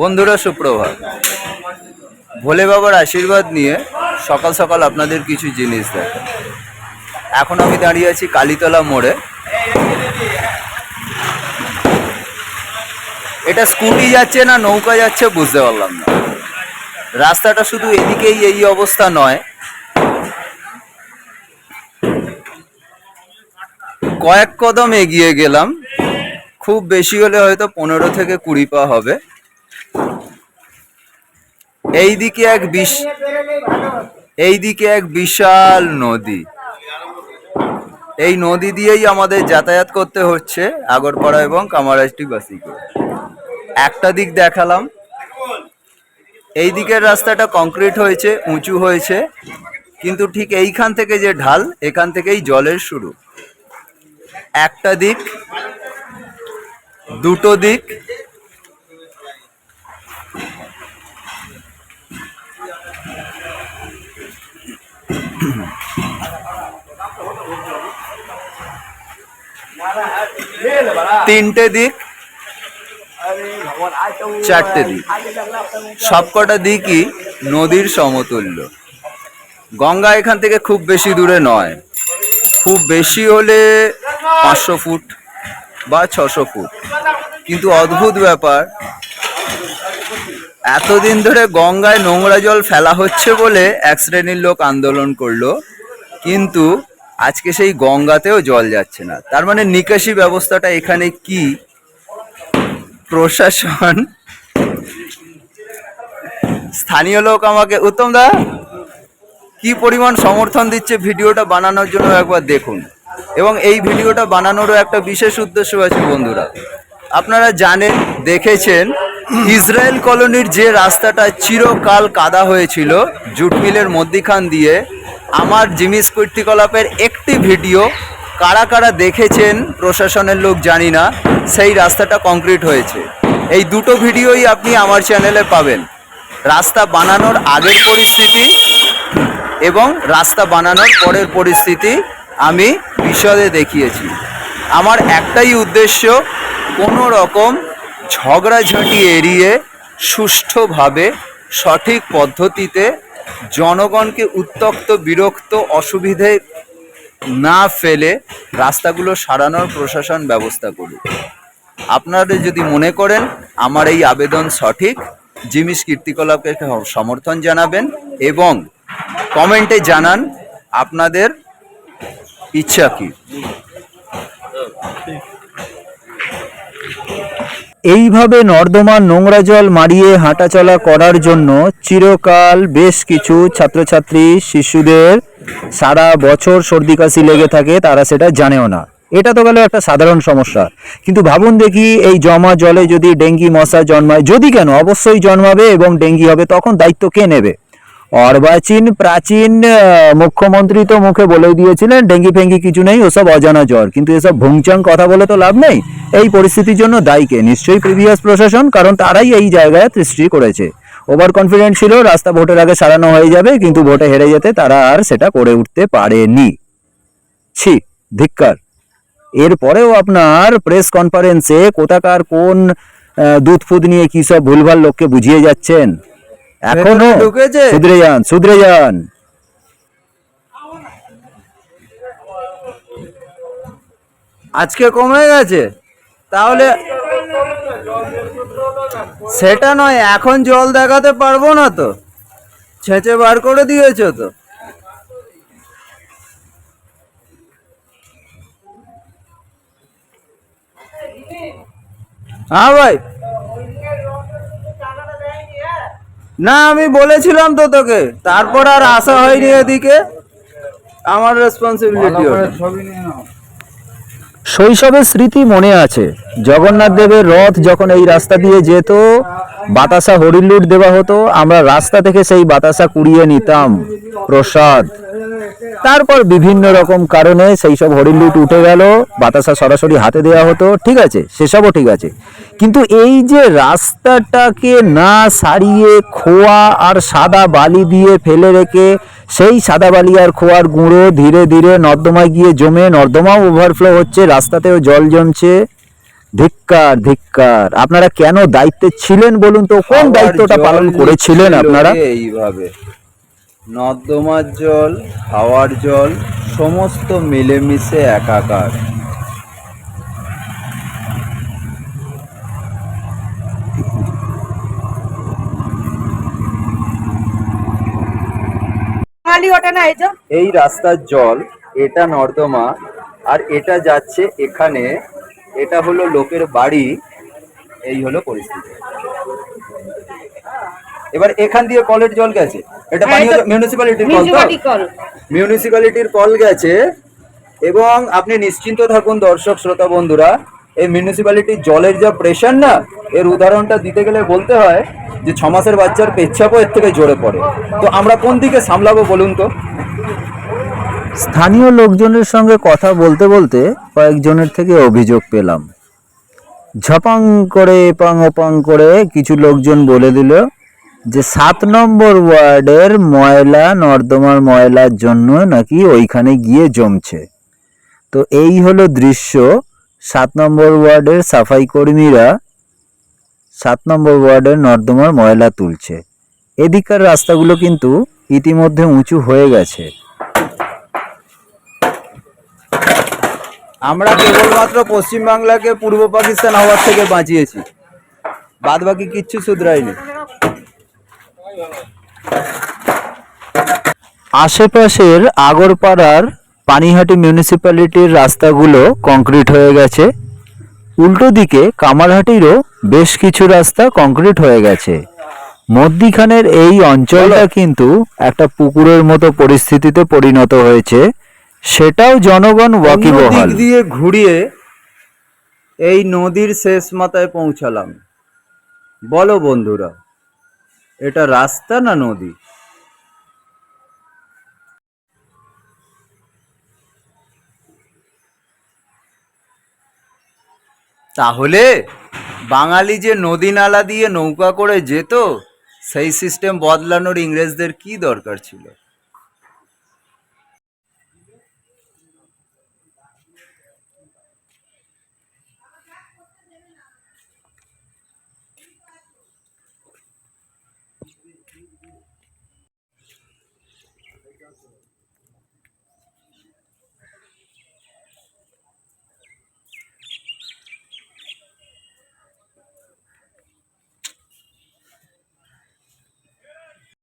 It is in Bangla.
বন্ধুরা সুপ্রভাত। ভোলে বাবার আশীর্বাদ নিয়ে সকাল সকাল আপনাদের কিছু জিনিস দেখেন। এখন আমি দাঁড়িয়ে আছি কালীতলা মোড়ে। এটা স্কুটি যাচ্ছে না নৌকা যাচ্ছে বুঝতে পারলাম না। রাস্তাটা শুধু এদিকেই এই অবস্থা নয়, কয়েক কদম এগিয়ে গেলাম, খুব বেশি হলে হয়তো 15 থেকে 20 পা হবে। এইদিকে এক বিশাল নদী। এই নদী দিয়েই আমাদের যাতায়াত করতে হচ্ছে আগরপাড়া এবং কামারহাটি বাসিকে। একটা দিক দেখালাম, এই দিকের রাস্তাটা কংক্রিট হয়েছে, উঁচু হয়েছে, কিন্তু ঠিক এইখান থেকে যে ঢাল, এখান থেকেই জলের শুরু। একটা দিক, দুটো দিক, তিনটে দিক, চারটে দিক, সবকটা দিকই নদীর সমতুল্য। গঙ্গা এখান থেকে খুব বেশি দূরে নয়, খুব বেশি হলে 500 ফুট বা 600 ফুট। কিন্তু অদ্ভুত ব্যাপার, এতদিন ধরে গঙ্গায় নোংরা জল ফেলা হচ্ছে বলে এক শ্রেণীর লোক আন্দোলন করলো, কিন্তু আজকে সেই গঙ্গাতেও জল যাচ্ছে না। তার মানে নিকাশি ব্যবস্থাটা এখানে কি? প্রশাসন, স্থানীয় লোক আমাকে উত্তম দা কি পরিমাণ সমর্থন দিচ্ছে ভিডিওটা বানানোর জন্য একবার দেখুন। এবং এই ভিডিওটা বানানোরও একটা বিশেষ উদ্দেশ্য আছে বন্ধুরা। আপনারা জানেন, দেখেছেন, ইসরায়েল কলোনির যে রাস্তাটা চিরকাল কাদা হয়েছিল জুট মিলের মধ্যিখান দিয়ে, আমার জিমিস কীর্তিকলাপের একটি ভিডিও কারা কারা দেখেছেন প্রশাসনের লোক জানি না, সেই রাস্তাটা কংক্রিট হয়েছে। এই দুটো ভিডিওই আপনি আমার চ্যানেলে পাবেন, রাস্তা বানানোর আগের পরিস্থিতি এবং রাস্তা বানানোর পরের পরিস্থিতি আমি বিশদে দেখিয়েছি। আমার একটাই উদ্দেশ্য, কোনো রকম ঝগড়াঝাঁটি এড়িয়ে সুষ্ঠুভাবে সঠিক পদ্ধতিতে জনগণকে উত্তক্ত, বিরক্ত, অসুবিধে না ফেলে রাস্তাগুলো সারানোর প্রশাসন ব্যবস্থা করুক। আপনারা যদি মনে করেন আমার এই আবেদন সঠিক, জিমিস কীর্তিকলাপকে সমর্থন জানাবেন এবং কমেন্টে জানান আপনাদের ইচ্ছা কি। এইভাবে নর্দমার নোংরা জল মারিয়ে হাঁটাচলা করার জন্য চিরকাল বেশ কিছু ছাত্রছাত্রী শিশুদের সারা বছর সর্দি কাশি লেগে থাকে, তারা সেটা জানেও না। এটা তো গেল একটা সাধারণ সমস্যা, কিন্তু ভাবুন দেখি এই জমা জলে যদি ডেঙ্গি মশা জন্মায়, যদি কেন, অবশ্যই জন্মাবে এবং ডেঙ্গি হবে, তখন দায়িত্ব কে নেবে? প্রাচীন মুখ্যমন্ত্রী তো মুখে বলেই দিয়েছিলেন ডেঙ্গি ফেঙ্গি কিছু নেই, ওসব অজানা জ্বর, কিন্তু এসব ভুংচাং কথা বলে তো লাভ নেই। এই পরিস্থিতির জন্য দায়ী কে? নিশ্চয়ই প্রিভিয়াস প্রশাসন, কারণ তারাই এই জায়গায় সৃষ্টি করেছে। ওভার কনফিডেন্ট ছিল রাস্তা ভোটের আগে সারানো হয়ে যাবে, কিন্তু ভোটে হেরে যেতে তারা আর সেটা করে উঠতে পারেনি। ছি, ধিক্কার। এরপরেও আপনার প্রেস কনফারেন্সে কোথাকার কোন দুধ ফুদ নিয়ে কি সব ভুলভাল লোককে বুঝিয়ে যাচ্ছেন। এখনো শুধরে যান। আজকে কমে গেছে, তাহলে সেটা নয়, এখন জল দেখাতে পারবো না তো, ছেঁচে বার করে দিয়েছো তো। হ্যাঁ ভাই, না আমি বলেছিলাম তো তোকে, তারপর আর আসা হয়নি এদিকে, আমার রেসপন্সিবিলিটি। শৈশবের স্মৃতি মনে আছে, জগন্নাথ দেবের রথ যখন এই রাস্তা দিয়ে যেত, বাতাসা হরিলুট দেওয়া হতো, আমরা রাস্তা থেকে সেই বাতাসা কুড়িয়ে নিতাম প্রসাদ। তারপর বিভিন্ন রকম কারণে সেই সব হরিলুট উঠে গেল, বাতাসা সরাসরি হাতে দেওয়া হতো, ঠিক আছে, সেসবও ঠিক আছে। কিন্তু এই যে রাস্তাটাকে না সারিয়ে খোয়া আর সাদা বালি দিয়ে ফেলে রেখে, সেই সাদা বালি আর খোয়ার গুঁড়ো ধীরে ধীরে নর্দমায় গিয়ে জমে, নর্দমাও ওভারফ্লো হচ্ছে, রাস্তাতেও জল জমছে, ধিক্কার ধিক্কার। আপনারা কেন দায়িত্বে ছিলেন বলুন তো, কোন খাবার দায়িত্বটা জল পালন করেছিলেন নিচ্ছিল আপনারা? রে এইভাবে নর্দমার জল, খাওয়ার জল সমস্ত মিলেমিশে একাকার। খালি ওটা না, এই যে এই রাস্তার জল, এটা নর্দমা, আর এটা যাচ্ছে এখানে, এটা হলো লোকের বাড়ি। এই হলো পরিস্থিতি। এবার এখান দিয়ে কলের জল গেছে, এটা হ্যাঁ, পানীয় এটা মিউনিসিপ্যালিটির কল, তো মিউনিসিপালিটি কল। মিউনিসিপ্যালিটির কল গেছে। এবং আপনি নিশ্চিন্ত থাকুন দর্শক শ্রোতা বন্ধুরা, এই মিউনিসিপ্যালিটির জলের যা প্রেশার না, এর উদাহরণটা দিতে গেলে বলতে হয় যে 6 মাসের বাচ্চার পেচ্ছাপও এর থেকে জোরে পড়ে। তো আমরা কোন দিকে সামলাবো বলুন তো? স্থানীয় লোকজনের সঙ্গে কথা বলতে বলতে কয়েকজনের থেকে অভিযোগ পেলাম। ঝপাং করে এপাং ওপাং করে কিছু লোকজন বলে দিল যে 7 নম্বর ওয়ার্ডের ময়লা, নর্দমার ময়লার জন্য নাকি ওইখানে গিয়ে জমছে। তো এই হলো দৃশ্য। 7 নম্বর ওয়ার্ডের সাফাই কর্মীরা 7 নম্বর ওয়ার্ডের নর্দমার ময়লা তুলছে। এদিককার রাস্তাগুলো কিন্তু ইতিমধ্যে উঁচু হয়ে গেছে। আমরা কেবলমাত্র পশ্চিমবাংলাকে পূর্ব পাকিস্তান হওয়ার থেকে বাঁচিয়েছি, বাদ বাকি কিচ্ছু শুধরায়নি। আশেপাশের আগরপাড়ার পানিহাটি মিউনিসিপ্যালিটির রাস্তাগুলো কংক্রিট হয়ে গেছে। উল্টো দিকে কামারহাটিরও বেশ কিছু রাস্তা কংক্রিট হয়ে গেছে। মধ্যিখানের এই অঞ্চলটা কিন্তু একটা পুকুরের মতো পরিস্থিতিতে পরিণত হয়েছে, সেটাও জনগণ অন্য ওয়াকিবহাল। দিক দিয়ে ঘুরিয়ে এই নদীর শেষ মাথায় পৌঁছালাম। বলো বন্ধুরা, এটা রাস্তা না নদী? তাহলে বাঙালি যে নদী নালা দিয়ে নৌকা করে যেত, সেই সিস্টেম বদলানোর ইংরেজদের কি দরকার ছিল?